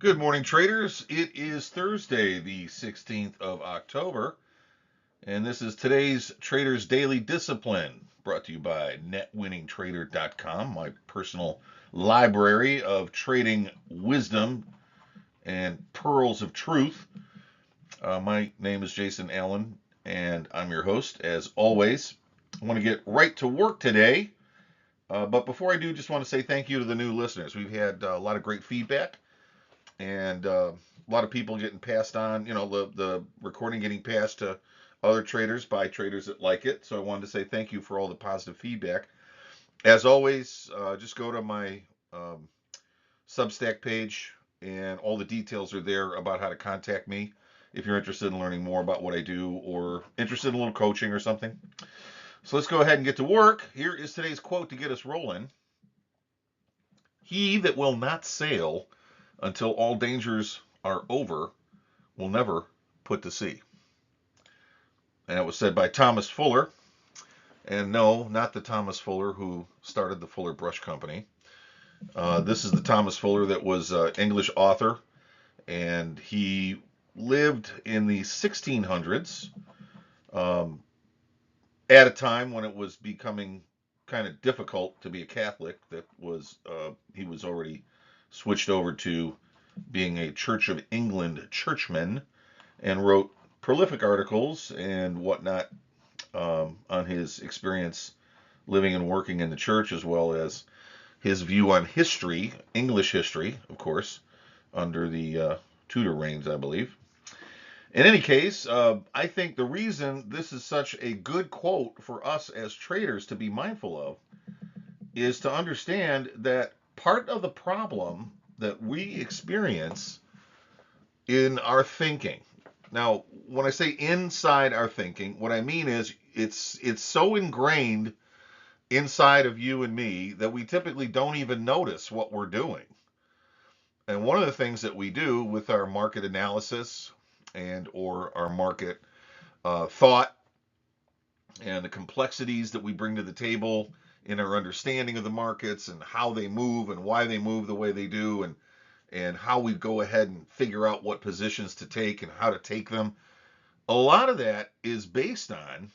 Good morning, traders. It is Thursday, the 16th of October, and this is today's Traders Daily Discipline, brought to you by netwinningtrader.com, my personal library of trading wisdom and pearls of truth. My name is Jason Allen, and I'm your host, as always. I want to get right to work today, but before I do, just want to say thank you to the new listeners. We've had a lot of great feedback and a lot of people getting passed on, the recording getting passed to other traders by traders that like it. So I wanted to say thank you for all the positive feedback. As always, just go to my um, Substack page, and all the details are there about how to contact me if you're interested in learning more about what I do or interested in a little coaching or something. So let's go ahead and get to work. Here is today's quote to get us rolling. He that will not sail until all dangers are over will never put to sea. And it was said by Thomas Fuller. And no, not the Thomas Fuller who started the Fuller Brush Company. This is the Thomas Fuller that was an English author, and he lived in the 1600s, um, at a time when it was becoming kind of difficult to be a Catholic. That was he was already switched over to being a Church of England churchman, and wrote prolific articles and whatnot on his experience living and working in the church, as well as his view on history, English history, of course, under the Tudor reigns, I believe. In any case, I think the reason this is such a good quote for us as traders to be mindful of is to understand that part of the problem that we experience in our thinking. Now, when I say inside our thinking, what I mean is it's so ingrained inside of you and me that we typically don't even notice what we're doing. And one of the things that we do with our market analysis and or our market thought and the complexities that we bring to the table in our understanding of the markets and how they move and why they move the way they do, and how we go ahead and figure out what positions to take and how to take them. A lot of that is based on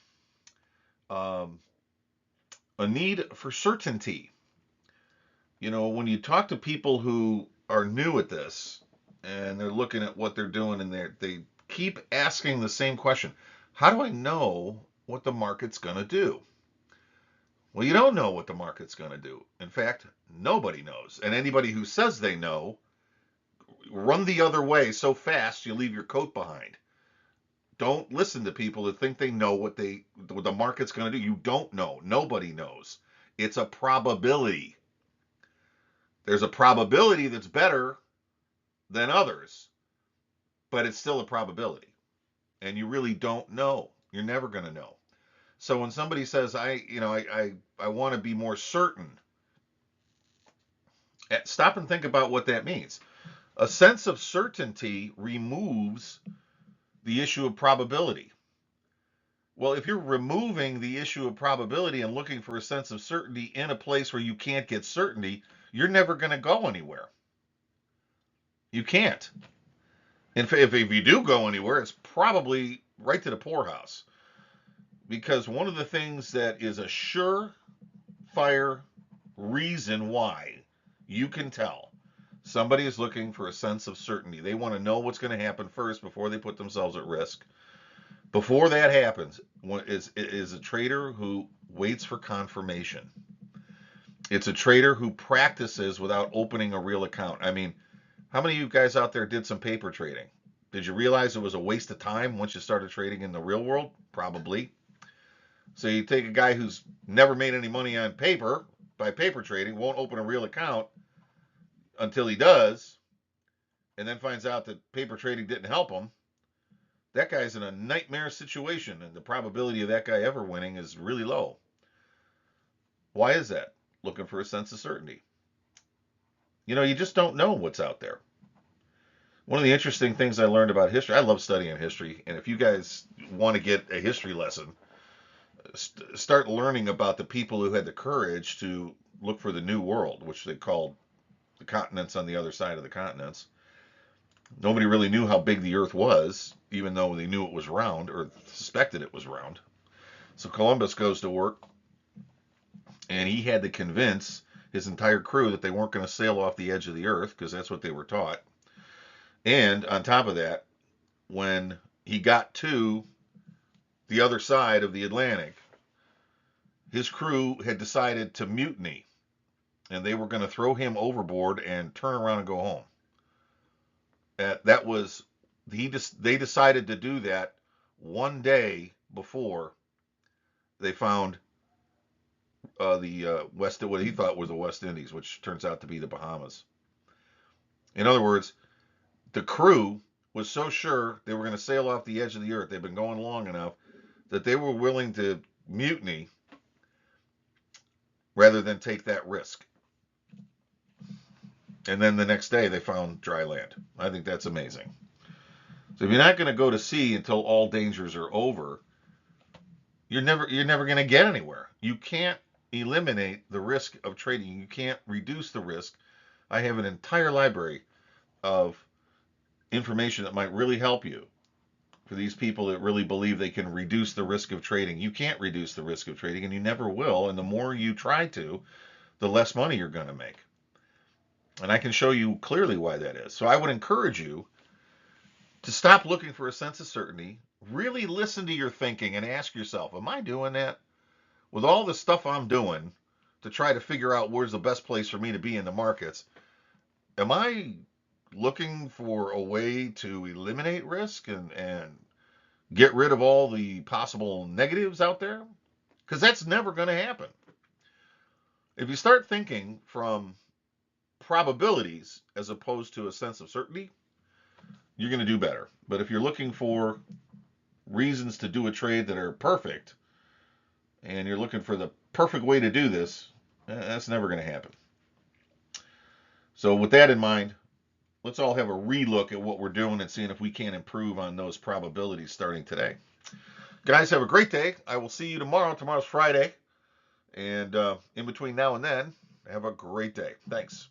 um, a need for certainty. When you talk to people who are new at this and they're looking at what they're doing, and they keep asking the same question: how do I know what the market's going to do? Well, you don't know what the market's going to do. In fact, nobody knows. And anybody who says they know, run the other way so fast you leave your coat behind. Don't listen to people that think they know what the market's going to do. You don't know. Nobody knows. It's a probability. There's a probability that's better than others, but it's still a probability. And you really don't know. You're never going to know. So when somebody says, I want to be more certain, stop and think about what that means. A sense of certainty removes the issue of probability. Well, if you're removing the issue of probability and looking for a sense of certainty in a place where you can't get certainty, you're never going to go anywhere. You can't. If you do go anywhere, it's probably right to the poorhouse. Because one of the things that is a surefire reason why you can tell somebody is looking for a sense of certainty. They want to know what's going to happen first before they put themselves at risk. Before that happens, is a trader who waits for confirmation. It's a trader who practices without opening a real account. I mean, how many of you guys out there did some paper trading? Did you realize it was a waste of time once you started trading in the real world? Probably. So you take a guy who's never made any money on paper by paper trading, won't open a real account until he does, and then finds out that paper trading didn't help him. That guy's in a nightmare situation, and the probability of that guy ever winning is really low. Why is that? Looking for a sense of certainty. You just don't know what's out there. One of the interesting things I learned about history, I love studying history, and if you guys want to get a history lesson, start learning about the people who had the courage to look for the New World, which they called the continents on the other side of the continents. Nobody really knew how big the Earth was, even though they knew it was round or suspected it was round. So Columbus goes to work, and he had to convince his entire crew that they weren't going to sail off the edge of the Earth because that's what they were taught. And on top of that, when he got to the other side of the Atlantic, his crew had decided to mutiny, and they were going to throw him overboard and turn around and go home. That was they decided to do that one day before they found the West, what he thought was the West Indies, which turns out to be the Bahamas. In other words, the crew was so sure they were going to sail off the edge of the Earth. They've been going long enough that they were willing to mutiny rather than take that risk. And then the next day they found dry land. I think that's amazing. So if you're not going to go to sea until all dangers are over, you're never going to get anywhere. You can't eliminate the risk of trading. You can't reduce the risk. I have an entire library of information that might really help you for these people that really believe they can reduce the risk of trading. You can't reduce the risk of trading, and you never will. And the more you try to, the less money you're going to make. And I can show you clearly why that is. So I would encourage you to stop looking for a sense of certainty. Really listen to your thinking and ask yourself, am I doing that? With all the stuff I'm doing to try to figure out where's the best place for me to be in the markets, am I looking for a way to eliminate risk and get rid of all the possible negatives out there? Because that's never going to happen. If you start thinking from probabilities as opposed to a sense of certainty, you're going to do better. But if you're looking for reasons to do a trade that are perfect, and you're looking for the perfect way to do this, that's never going to happen. So with that in mind, let's all have a relook at what we're doing and seeing if we can't improve on those probabilities starting today. Guys, have a great day. I will see you tomorrow. Tomorrow's Friday. And in between now and then, have a great day. Thanks.